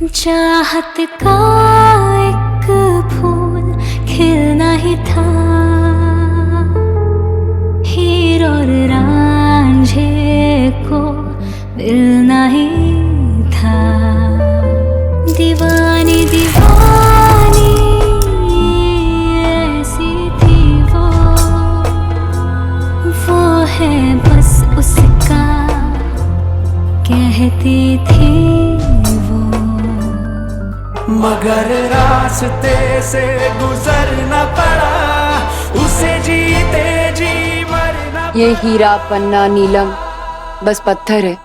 चाहत का एक फूल खिलना ही था, हीर और रांझे को मिलना ही था। दीवानी दीवानी ऐसी थी वो है बस उसका कहती थी वो। मगर रास्ते से गुजरना पड़ा उसे, जीते जी मरना। ये हीरा पन्ना नीलम बस पत्थर है,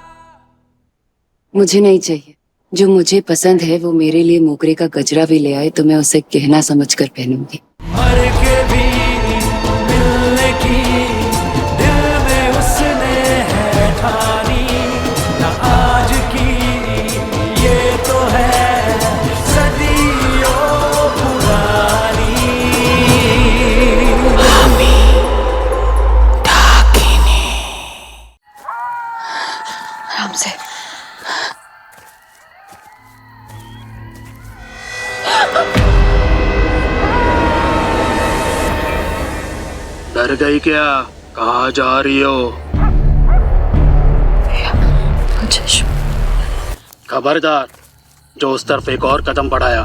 मुझे नहीं चाहिए। जो मुझे पसंद है वो मेरे लिए मोगरे का गजरा भी ले आए तो मैं उसे गहना समझकर पहनूंगी। मर के भी मिलने की दिल में उसने है ठानी, न आज की ये तो है सदियों पुरानी। आराम से। डर गई क्या? कहाँ जा रही हो? खबरदार, जो उस तरफ एक और कदम बढ़ाया।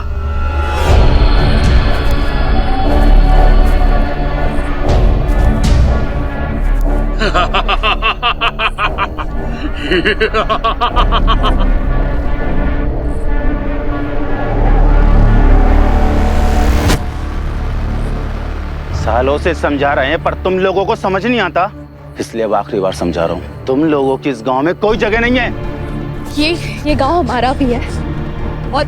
सालों से समझा रहे हैं पर तुम लोगों को समझ नहीं आता, इसलिए अब आखिरी बार समझा रहा हूँ। तुम लोगों की इस गांव में कोई जगह नहीं है। ये गांव हमारा भी है और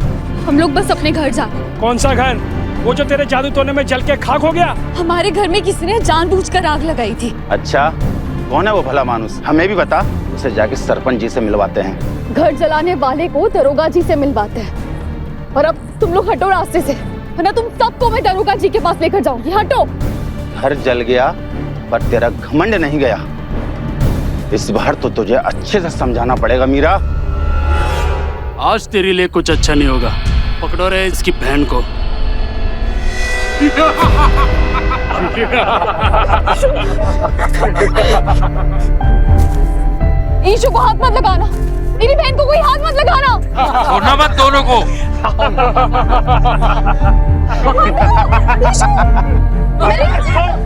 हम लोग बस अपने घर जा रहे हैं। कौन सा घर? वो जो तेरे जादू टोने में जल के खाक हो गया? हमारे घर में किसी ने जानबूझकर आग लगाई थी। अच्छा, कौन है वो भला मानुस? हमें भी बता, उसे जाके सरपंच जी से मिलवाते हैं। घर जलाने वाले को दरोगा जी से मिलवाते हैं। और अब तुम लोग हटो रास्ते से, वरना तुम सबको मैं दरोगा जी के पास लेकर जाऊंगी। हटो। घर जल गया पर तेरा घमंड नहीं गया। इस बार तो तुझे अच्छे से समझाना पड़ेगा मीरा। आज तेरे लिए कुछ अच्छा नहीं होगा। पकड़ो रे इसकी बहन को। ईशु को हाथ मत लगाना, मेरी बहन को कोई हाथ मत लगाना। छोड़ना मत दोनों को।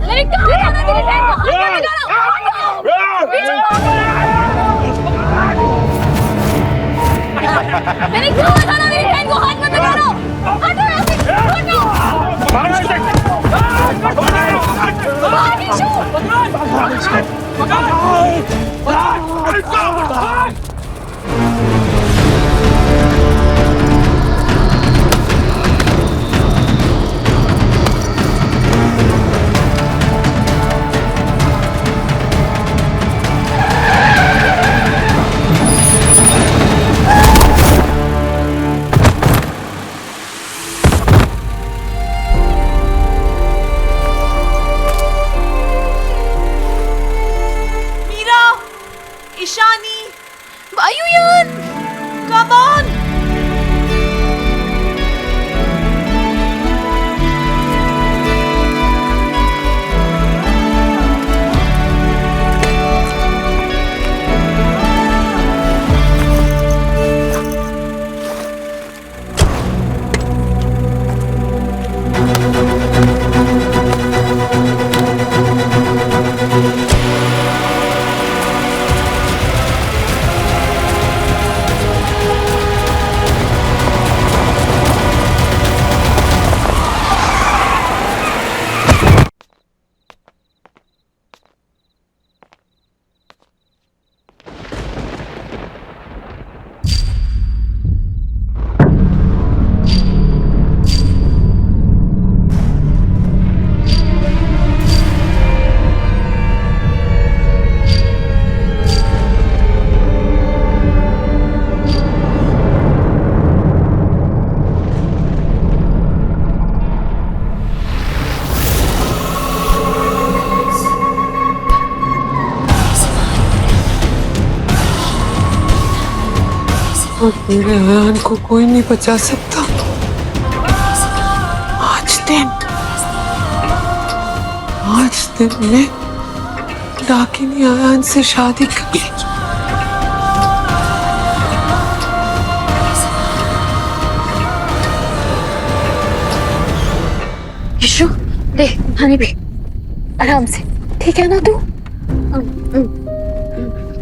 मेरे कहाँ लगाना तेरी बहन को? हाथ मत लगाना। मैंने क्यों बताना मेरी बहन को हाथ मत लगाना? हटो यहाँ से, हटो। भाग issue. Ishani! Ayuyan! Come on! और मेरे अयान को कोई नहीं बचा सकता। आज दिन में डाकिनी अयान से शादी करेगी। यशु दे पानी पी आराम से, ठीक है ना तू?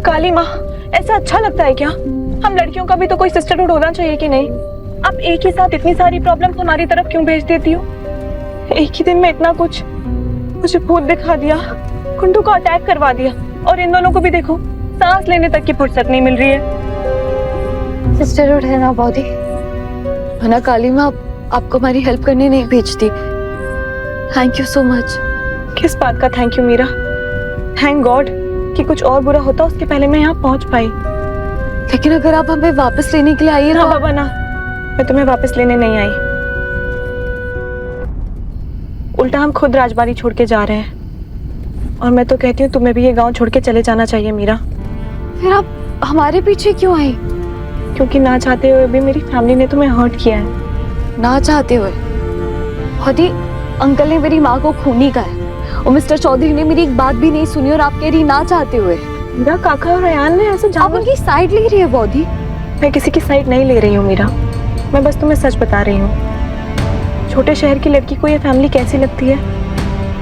काली माँ, ऐसा अच्छा लगता है क्या? हम लड़कियों का भी तो कोई सिस्टरहुड होना चाहिए कि नहीं? आप एक ही साथ इतनी सारी प्रॉब्लम्स हमारी तरफ क्यों भेज देती हो? एक ही दिन में इतना कुछ, मुझे भूत दिखा दिया, कुंडू को अटैक करवा दिया, और इन दोनों को भी देखो, सांस लेने तक की फुर्सत नहीं मिल रही है। सिस्टरहुड है ना बॉडी, है ना काली माँ? आपको हमारी हेल्प करने नहीं भेजती। Thank you so much. किस बात का thank you Meera? Thank God कि कुछ और बुरा होता उसके पहले मैं यहाँ पहुँच पाई। लेकिन अगर आप हमें वापस लेने के लिए आई है ना तो बाबा ना, मैं तुम्हें वापस लेने नहीं आई, उल्टा हम खुद राजबाड़ी छोड़ के जा रहे हैं। और मैं तो कहती हूँ तुम्हें भी ये गांव छोड़ के चले जाना चाहिए मीरा। फिर आप हमारे पीछे क्यों आई? क्योंकि ना चाहते हुए भी मेरी फैमिली ने तुम्हें हर्ट किया है। ना चाहते हुए? खुद ही अंकल ने मेरी माँ को खूनी कहा है, और मिस्टर चौधरी ने मेरी एक बात भी नहीं सुनी, और आप कह रही ना चाहते हुए। मेरा काका और अयान ने ऐसे आप उनकी साइड ले रही है बॉडी? मैं किसी की साइड नहीं ले रही हूँ मीरा, मैं बस तुम्हें सच बता रही हूँ। छोटे शहर की लड़की को ये फैमिली कैसी लगती है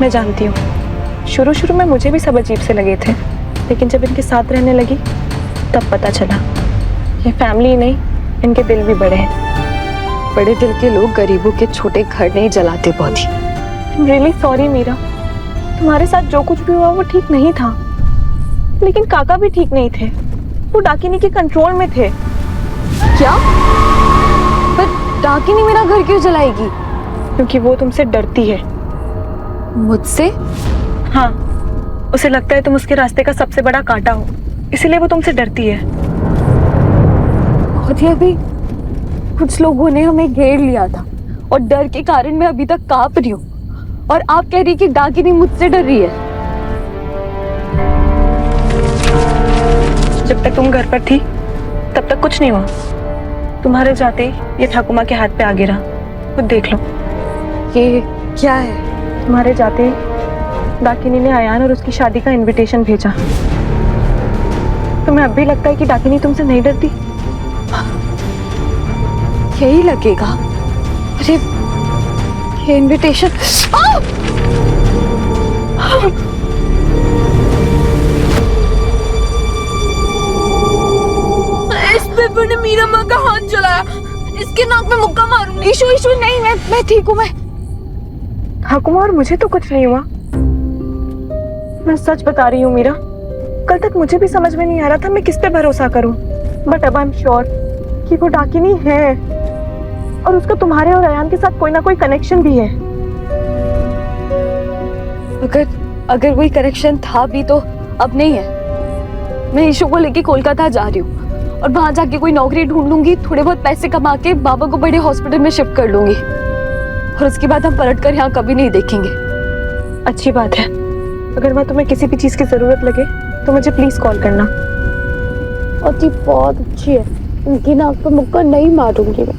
मैं जानती हूँ। शुरू शुरू में मुझे भी सब अजीब से लगे थे, लेकिन जब इनके साथ रहने लगी तब पता चला ये फैमिली ही नहीं, इनके दिल भी बड़े हैं। बड़े दिल के लोग गरीबों के छोटे घर नहीं जलाते body. I'm really sorry Meera, तुम्हारे साथ जो कुछ भी हुआ वो ठीक नहीं था, लेकिन काका भी ठीक नहीं थे, वो डाकिनी के कंट्रोल में थे। क्या? पर डाकिनी मेरा घर क्यों जलाएगी? क्योंकि वो तुमसे डरती है। मुझसे? हाँ, उसे लगता है तुम उसके रास्ते का सबसे बड़ा कांटा हो, इसीलिए वो तुमसे डरती है। खुद ही अभी कुछ लोगों ने हमें घेर लिया था, और डर के कारण मैं अभी तक कांप रही हूँ, और आप कह रही कि डाकिनी मुझसे डर रही है। जब तक तुम घर पर थी तब तक कुछ नहीं हुआ, तुम्हारे जाते ही ये ठाकुमा के हाथ पे आ गिरा, खुद देख लो। ये क्या है? तुम्हारे जाते ही डाकिनी ने अयान और उसकी शादी का इनविटेशन भेजा। तुम्हें अब भी लगता है कि डाकिनी तुमसे नहीं डरती? यही लगेगा। अरे ये इनविटेशन, इस पेपर ने मीरा माँ का हाथ जलाया, इसके नाक में मुक्का मारूंगी। ईशु ईशु नहीं, मैं ठीक हूँ। मैं ठाकुमा, और मुझे तो कुछ नहीं हुआ, मैं सच बता रही हूँ मीरा। कल तक मुझे भी समझ में नहीं आ रहा था मैं किस पे भरोसा करूँ, बट अब आई एम श्योर कि वो डाकिनी है, और उसका तुम्हारे और अयान के साथ कोई ना कोई कनेक्शन भी है। अगर कोई कनेक्शन था भी तो अब नहीं है। मैं ईशु को लेके कोलकाता जा रही हूँ, और वहां जाके कोई नौकरी ढूंढ लूंगी, थोड़े बहुत पैसे कमा के बाबा को बड़े हॉस्पिटल में शिफ्ट कर लूंगी, और उसके बाद हम पलट कर यहाँ कभी नहीं देखेंगे। अच्छी बात है। अगर मैं तुम्हें किसी भी चीज की जरूरत लगे तो मुझे प्लीज कॉल करना। और जी बहुत अच्छी है, उनकी नाक पे मुक्का नहीं मारूंगी मैं।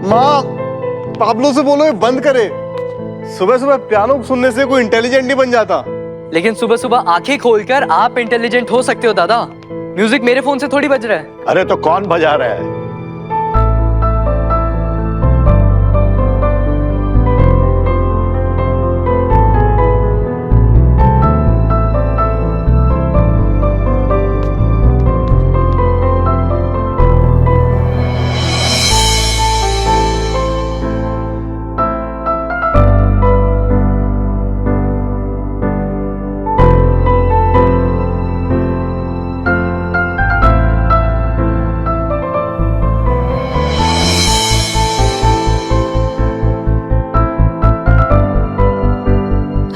माँ, पाब्लो से बोलो ये बंद करे। सुबह सुबह पियानो सुनने से कोई इंटेलिजेंट नहीं बन जाता। लेकिन सुबह सुबह आंखें खोलकर आप इंटेलिजेंट हो सकते हो दादा। म्यूजिक मेरे फोन से थोड़ी बज रहा है। अरे तो कौन बजा रहा है?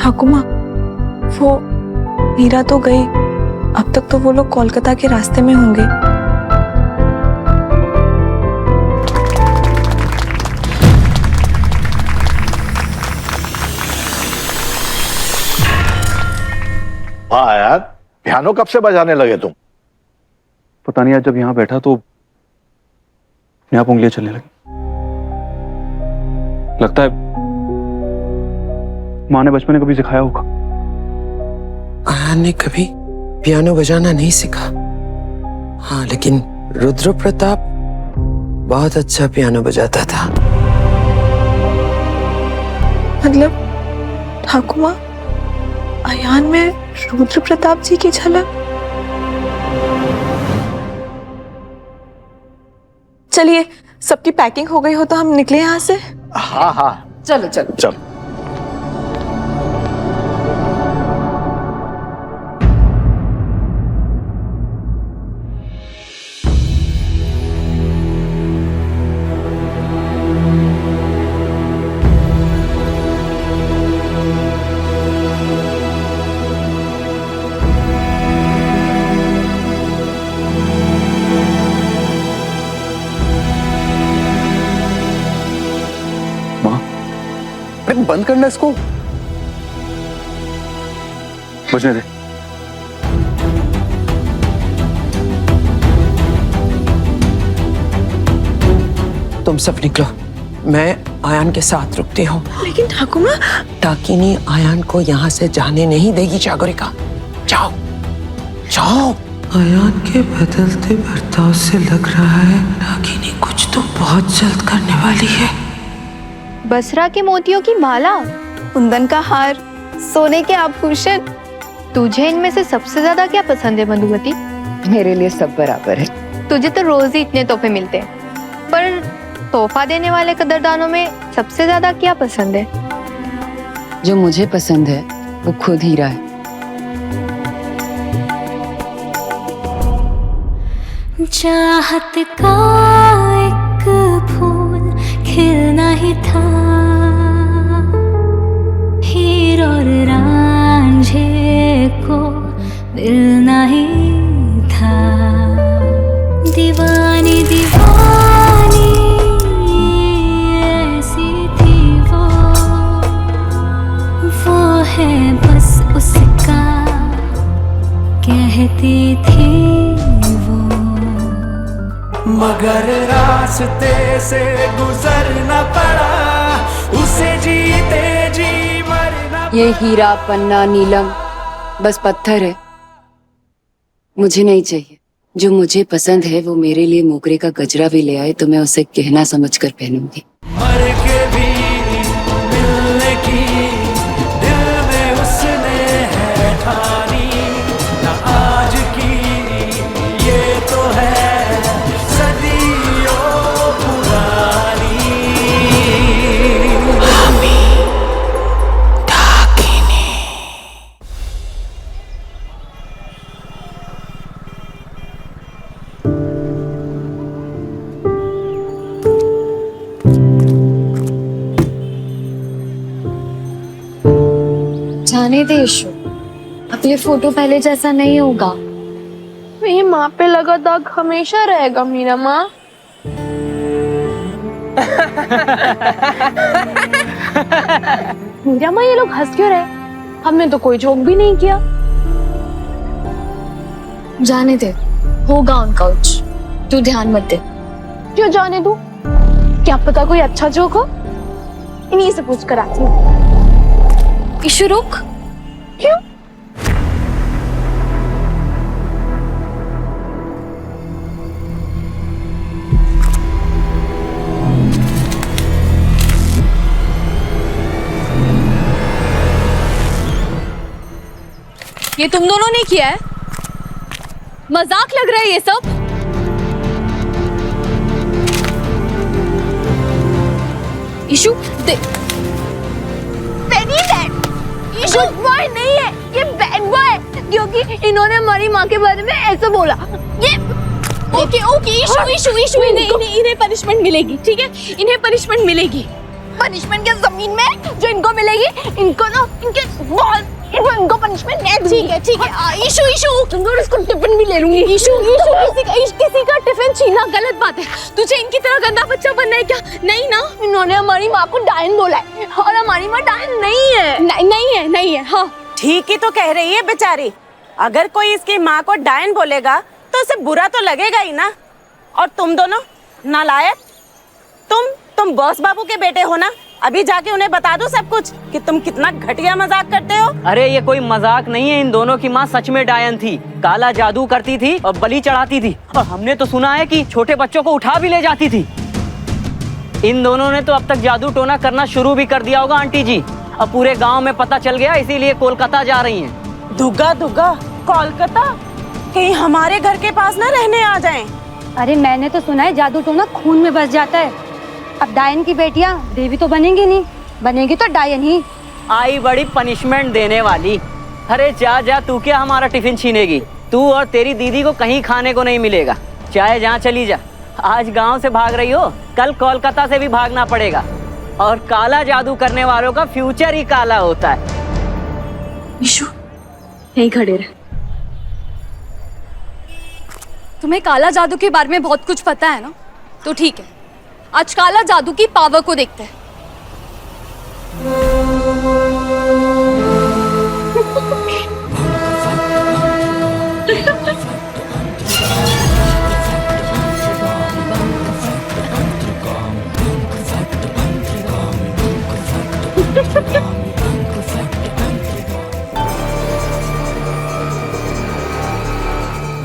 ठाकुमा, वो मीरा तो गई, अब तक तो वो लोग कोलकाता के रास्ते में होंगे। हाँ यार, पियानो कब से बजाने लगे तुम? पता नहीं, आज जब यहाँ बैठा तो अपने आप उंगलियां चलने लगी। लगता है माँ ने बचपन में कभी सिखाया होगा। आयान ने कभी पियानो बजाना नहीं सीखा। हाँ, लेकिन रुद्र प्रताप बहुत अच्छा पियानो बजाता था। मतलब ठाकुर माँ, आयान में रुद्र प्रताप जी की झलक। चलिए, सबकी पैकिंग हो गई हो तो हम निकले यहाँ से। हाँ हाँ, चलो चलो चलो। बंद करना इसको, बजने दे। तुम सब निकलो, मैं आयान के साथ रुकती हूँ। लेकिन ठाकुर माँ, डाकिनी आयान को यहाँ से जाने नहीं देगी। जागरिका, जाओ जाओ। आयान के बदलते बर्ताव से लग रहा है डाकिनी कुछ तो बहुत जल्द करने वाली है। बसरा के मोतियों की माला, कुंदन का हार, सोने के आभूषण, तुझे इनमें से सबसे ज्यादा क्या पसंद है मधुमती? मेरे लिए सब बराबर है। तुझे तो रोज ही इतने तोहफे मिलते हैं, पर तोहफा देने वाले कदरदानों में सबसे ज्यादा क्या पसंद है? जो मुझे पसंद है वो खुद हीरा है। चाहत का एक फूल खिलना ही था, हीर और रांझे को मिलना ही था। दीवानी दीवानी ऐसी थी वो है बस उसका कहती थी मगर रास्ते से गुजरना पड़ा उसे, जीते जी मरना। ये हीरा पन्ना नीलम बस पत्थर है, मुझे नहीं चाहिए। जो मुझे पसंद है वो मेरे लिए मोगरे का गजरा भी ले आए तो मैं उसे गहना समझकर पहनूंगी। मर के भी मिलने की दिल में उसने है ठानी, ना आज की ये तो है जाने दे ईशु, अब ये फोटो पहले जैसा नहीं होगा। मेरी माँ पे लगा दाग हमेशा रहेगा मीरा माँ। मीरा माँ, ये लोग हंस क्यों रहे? हमने तो कोई जोक भी नहीं किया। जाने दे, होगा उनका कुछ, तू ध्यान मत दे। क्यों जाने दूं? क्या पता कोई अच्छा जोक हो, इन्हीं से पूछ कर आती हूँ। ईशु रुक। क्यों? ये तुम दोनों ने किया है? मजाक लग रहा है ये सब। ईशु गुड बॉय नहीं है, ये बैड बॉय है, क्योंकि इन्होंने हमारी माँ के बारे में ऐसा बोला। ये ओके ओके ईशु ईशु ईशु इन्हें पनिशमेंट मिलेगी, ठीक है? इन्हें पनिशमेंट मिलेगी। पनिशमेंट क्या जमीन में जो इनको मिलेगी? इनको ना इनके बॉल इनको पनिशमेंट मैं दूंगी। ठीक है ईशु ईशु तुम दोनों इसको टिफिन भी ले लूंगी। ईशु किसी का टिफिन छीनना गलत बात है। तुझे इनकी तरह गंदा बच्चा बनना है क्या? नहीं ना। इन्होंने हमारी माँ को डायन बोला है और हमारी माँ डायन नहीं है। नहीं है हाँ ठीक ही तो कह रही है बेचारी। अगर कोई इसकी माँ को डायन बोलेगा तो उसे बुरा तो लगेगा ही ना। और तुम दोनों नालायक, तुम बॉस बाबू के बेटे हो ना। अभी जाके उन्हें बता दो सब कुछ कि तुम कितना घटिया मजाक करते हो। अरे ये कोई मजाक नहीं है, इन दोनों की माँ सच में डायन थी, काला जादू करती थी और बलि चढ़ाती थी। और हमने तो सुना है कि छोटे बच्चों को उठा भी ले जाती थी। इन दोनों ने तो अब तक जादू टोना करना शुरू भी कर दिया होगा आंटी जी। अब पूरे गांव में पता चल गया, इसीलिए कोलकाता जा रही हैं। दुग्गा दुग्गा कोलकाता, कहीं हमारे घर के पास ना रहने आ जाएं। अरे मैंने तो सुना है जादू टोना खून में बस जाता है। अब डायन की बेटियां देवी तो बनेंगी नहीं, बनेगी तो डायन ही। आई बड़ी पनिशमेंट देने वाली। अरे जा जा, तू क्या हमारा टिफिन छीनेगी? तू और तेरी दीदी को कहीं खाने को नहीं मिलेगा, चाहे जहाँ चली जा। आज गांव से भाग रही हो, कल कोलकाता से भी भागना पड़ेगा। और काला जादू करने वालों का फ्यूचर ही काला होता है। ईशु, यहीं खड़े रहे। तुम्हें काला जादू के बारे में बहुत कुछ पता है ना, तो ठीक है, आज काला जादू की पावर को देखते हैं।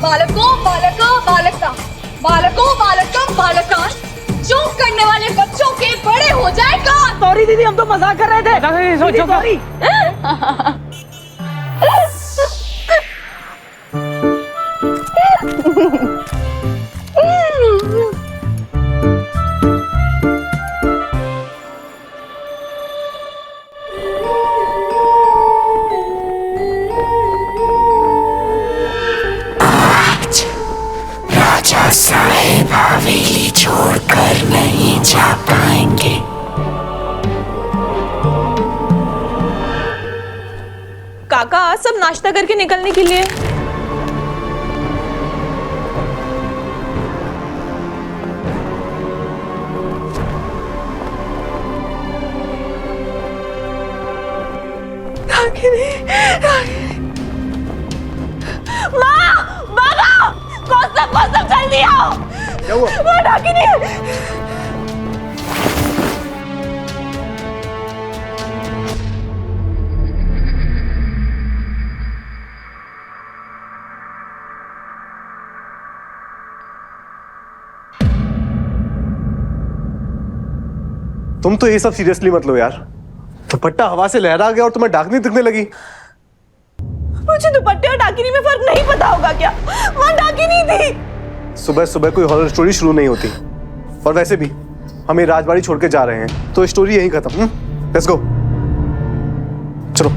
बालकों बालका बालका बालकों बालका बालकान, जो करने वाले बच्चों के बड़े हो जाए कान। सॉरी दीदी, हम तो मजाक कर रहे थे। सॉरी। राजा साहेब हवेली छोड़कर नहीं जा पाएंगे। काका आज सब नाश्ता करके निकलने के लिए। माँ, बाबा, कौसम जल्दी आओ। क्या हुआ? वो डाकिनी। तुम तो ये सब सीरियसली मत लो यार। दुपट्टा हवा से लहरा गया और तुम्हें डाकनी दिखने लगी। मुझे दुपट्टे और डाकिनी में फर्क नहीं पता होगा क्या? वहाँ डाकिनी थी। सुबह सुबह कोई हॉरर स्टोरी शुरू नहीं होती। और वैसे भी हम ये राजबाड़ी छोड़ के जा रहे हैं, तो स्टोरी यहीं खत्म। लेट्स गो, चलो।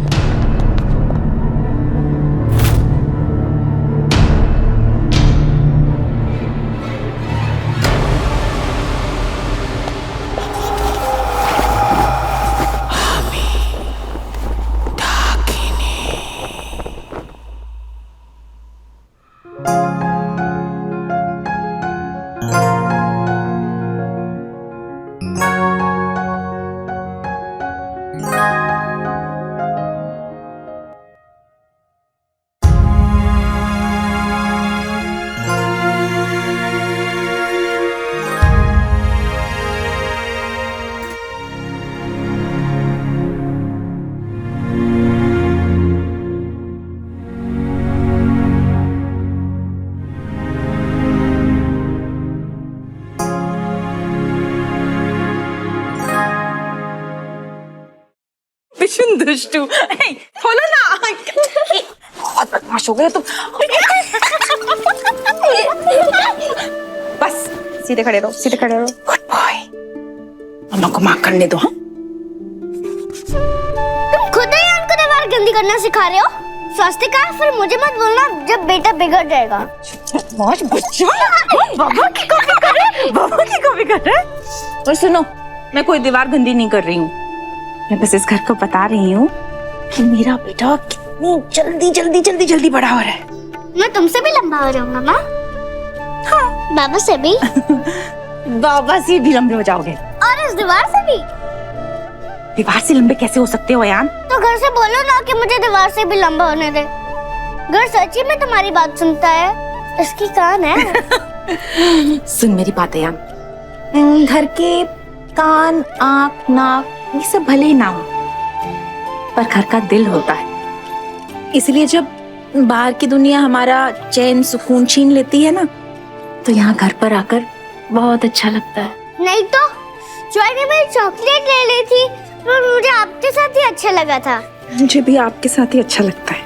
दुष्टू, खोलो ना। बहुत बदमाश हो गए तुम। बस सीधे खड़े रहो, सीधे खड़े रहो। Good boy. मम्मा को माफ करने दो। हाँ, तुम खुद ही उनको दीवार गंदी करना सिखा रहे हो। स्वास्तिका, फिर मुझे मत बोलना जब बेटा बिगड़ जाएगा। बाबा की कॉपी कर रहे, बाबा की कॉपी कर रहे। और सुनो, मैं कोई दीवार गंदी नहीं कर रही हूँ। मैं बस इस घर को बता रही हूँ कि मेरा बेटा कितनी जल्दी बड़ा हो रहा है। मैं तुमसे भी लंबा हो जाऊंगा माँ। हाँ, बाबा से भी। बाबा से भी लंबे हो जाओगे। और इस दीवार से भी। दीवार से लंबे कैसे हो सकते हो अयान? तो घर से बोलो ना कि मुझे दीवार से भी लंबा होने दे। घर सच्ची में तुम्हारी बात सुनता है, इसकी कान है। सुन मेरी बात अयान, घर के कान, आँख, नाक ये सब भले ही ना हो, पर घर का दिल होता है। इसलिए जब बाहर की दुनिया हमारा चैन सुकून छीन लेती है ना, तो यहाँ घर पर आकर बहुत अच्छा लगता है। नहीं तो जॉय ने मेरी चॉकलेट ले ली थी, पर मुझे आपके साथ ही अच्छा लगा था। मुझे भी आपके साथ ही अच्छा लगता है।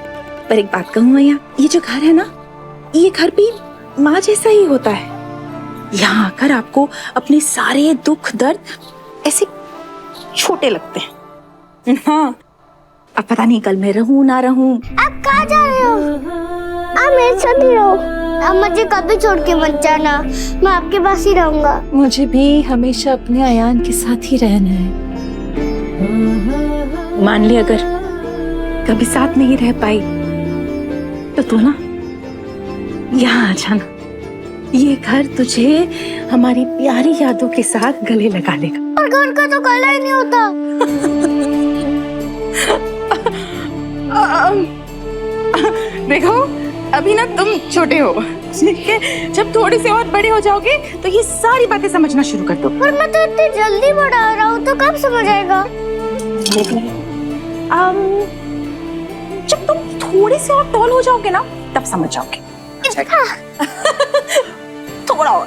पर एक बात कहूँ अयान, ये जो घर है ना, ये घर भी माँ जैसा ही होता है। यहाँ आकर आपको अपने सारे दुख दर्द ऐसे छोटे लगते हैं। हाँ, अब पता नहीं कल मैं रहूं ना रहूं। आप कहाँ जा रहे हो? आप मेरे साथ ही रहो। आप मुझे कभी छोड़ के मत जाना, मैं आपके पास ही रहूंगा। मुझे भी हमेशा अपने अयान के साथ ही रहना है। मान ली अगर कभी साथ नहीं रह पाई तो तू ना यहाँ आ जाना। ये घर तुझे हमारी प्यारी यादों के साथ गले लगा लेगा। और घर का तो गला ही नहीं होता। देखो अभी ना तुम छोटे हो, ठीक है? जब थोड़े से और बड़े हो जाओगे तो ये सारी बातें समझना शुरू कर दो। पर मैं तो इतनी जल्दी बड़ा हो रहा हूँ, तो कब समझ आएगा? जब तुम थोड़े से और टॉल हो जाओगे ना, तब समझ जाओगे। थोड़ा और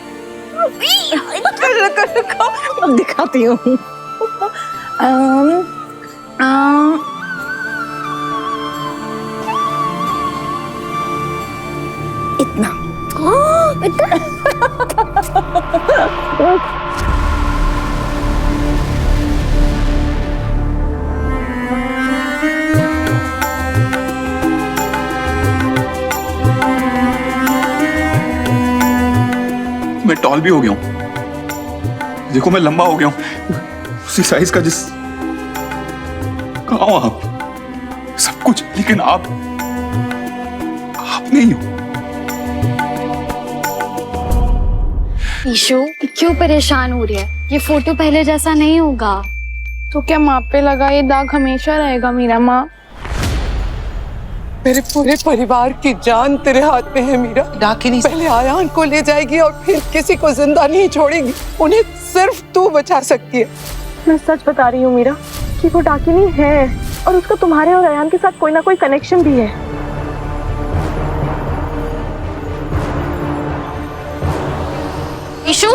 अब दिखाती हूँ। इतना मैं टॉल भी हो गया हूँ, देखो मैं लंबा हो गया हूँ, उसी साइज का जिस। कहाँ हो आप? सब कुछ, लेकिन आप नहीं हो। ईशु क्यों परेशान हो रही है? ये फोटो पहले जैसा नहीं होगा। तो क्या माँ पे लगा ये दाग हमेशा रहेगा मीरा माँ? मेरे पूरे परिवार की जान तेरे हाथ में है मीरा। डाकिनी पहले आयान को ले जाएगी और फिर किसी को जिंदा नहीं छोड़ेगी। उन्हें सिर्फ तू बचा सकती है। मैं सच बता रही हूँ मीरा कि वो डाकिनी है, और उसका तुम्हारे और अयान के साथ कोई ना कोई कनेक्शन भी है। ईशु,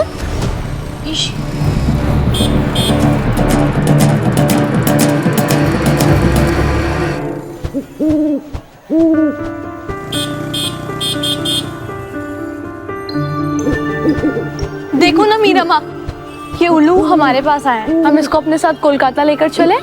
देखो ना मीरा माँ, ये उल्लू हमारे पास आया है। हम इसको अपने साथ कोलकाता लेकर चले?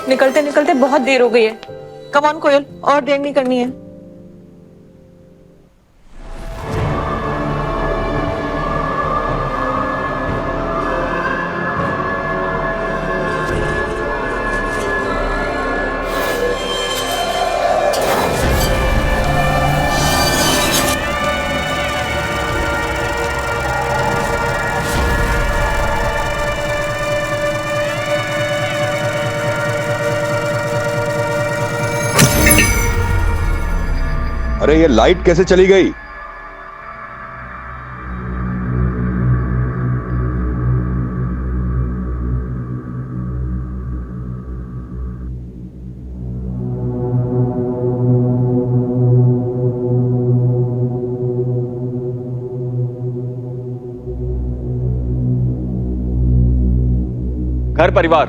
निकलते निकलते बहुत देर हो गई है। कम ऑन कोयल, और देर नहीं करनी है। अरे ये लाइट कैसे चली गई? घर परिवार,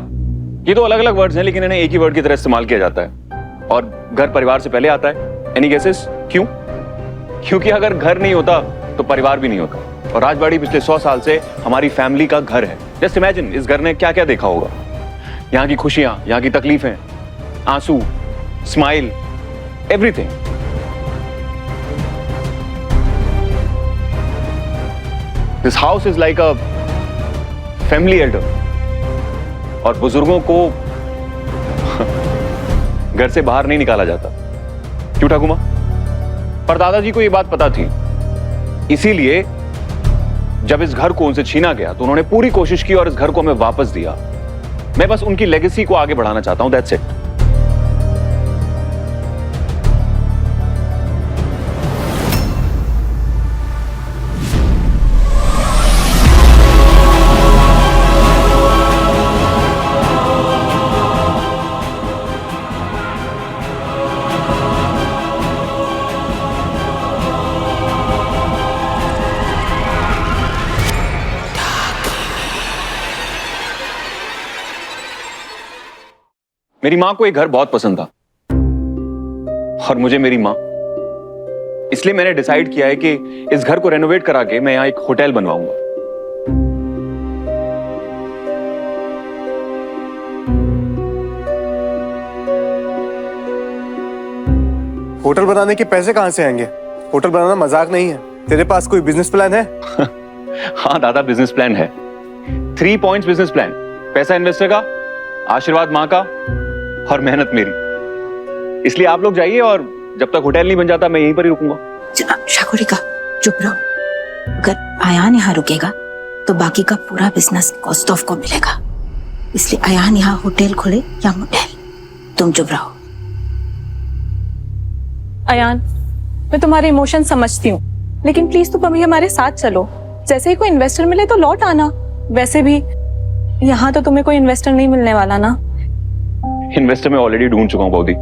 ये तो अलग अलग वर्ड्स हैं, लेकिन इन्हें एक ही वर्ड की तरह इस्तेमाल किया जाता है। और घर परिवार से पहले आता है। एनी गेसेस क्यों? क्योंकि अगर घर नहीं होता तो परिवार भी नहीं होता। और राजबाड़ी पिछले 100 साल से हमारी फैमिली का घर है। जस्ट इमेजिन इस घर ने क्या क्या देखा होगा। यहाँ की खुशियां, यहाँ की तकलीफें, आंसू, smile, everything. This house is like a family Elder. और बुजुर्गों को घर से बाहर नहीं निकाला जाता। क्यों ठाकुमा? पर दादाजी को यह बात पता थी, इसीलिए जब इस घर को उनसे छीना गया तो उन्होंने पूरी कोशिश की और इस घर को हमें वापस दिया। मैं बस उनकी लेगेसी को आगे बढ़ाना चाहता हूं, दैट्स इट। मेरी मां को एक घर बहुत पसंद था और मुझे मेरी मां, इसलिए मैंने डिसाइड किया है कि इस घर को रेनोवेट करा के मैं यहां एक होटल बनवाऊंगा। होटल बनाने के पैसे कहां से आएंगे? होटल बनाना मजाक नहीं है। तेरे पास कोई बिजनेस प्लान है? हाँ दादा, बिजनेस प्लान है। 3 पॉइंट्स बिजनेस प्लान। पैसा इन्वेस्टर का, आशीर्वाद मां का और मेहनत मेरी। इसलिए आप लोग जाइए और जब तक होटल नहीं बन जाता मैं यहीं पर ही रुकूंगा। शाकुरिका चुप रहो। अगर आयान यहाँ रुकेगा तो बाकी का पूरा बिजनेस कॉस्टॉफ को मिलेगा। इसलिए आयान यहाँ होटल खोले या मोटेल, तुम चुप रहो। अयान, मैं तुम्हारे इमोशन समझती हूँ, लेकिन प्लीज तुम अभी हमारे साथ चलो। जैसे ही कोई इन्वेस्टर मिले तो लौट आना। वैसे भी यहाँ तो तुम्हें कोई इन्वेस्टर नहीं मिलने वाला ना। इन्वेस्टर मैं ऑलरेडी ढूंढ चुका हूं बाउदी।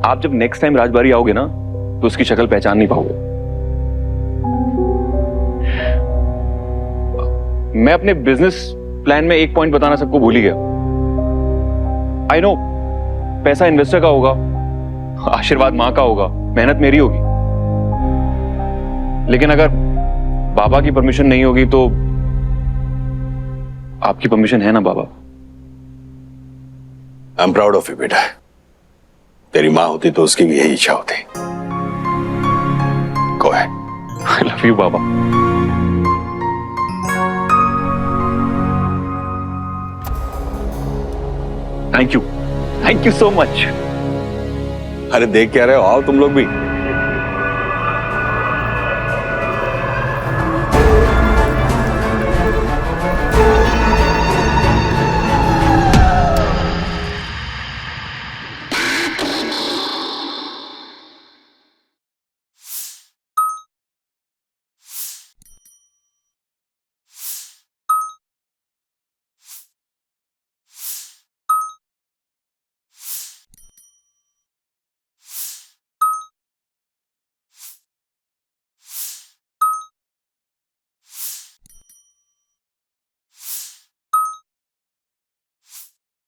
आप जब नेक्स्ट टाइम राजबाड़ी आओगे ना तो उसकी शक्ल पहचान नहीं पाओगे। मैं अपने बिजनेस प्लान में एक पॉइंट बताना सबको भूल ही गया। आई नो, पैसा इन्वेस्टर का होगा, आशीर्वाद मां का होगा, मेहनत मेरी होगी, लेकिन अगर बाबा की परमिशन नहीं होगी तो आपकी परमिशन है ना बाबा? I am proud of you बेटा। तेरी माँ होती तो उसकी भी यही इच्छा होती। Go ahead. I love you Baba. Thank you so much. अरे देख क्या रहे हो, आओ तुम लोग भी।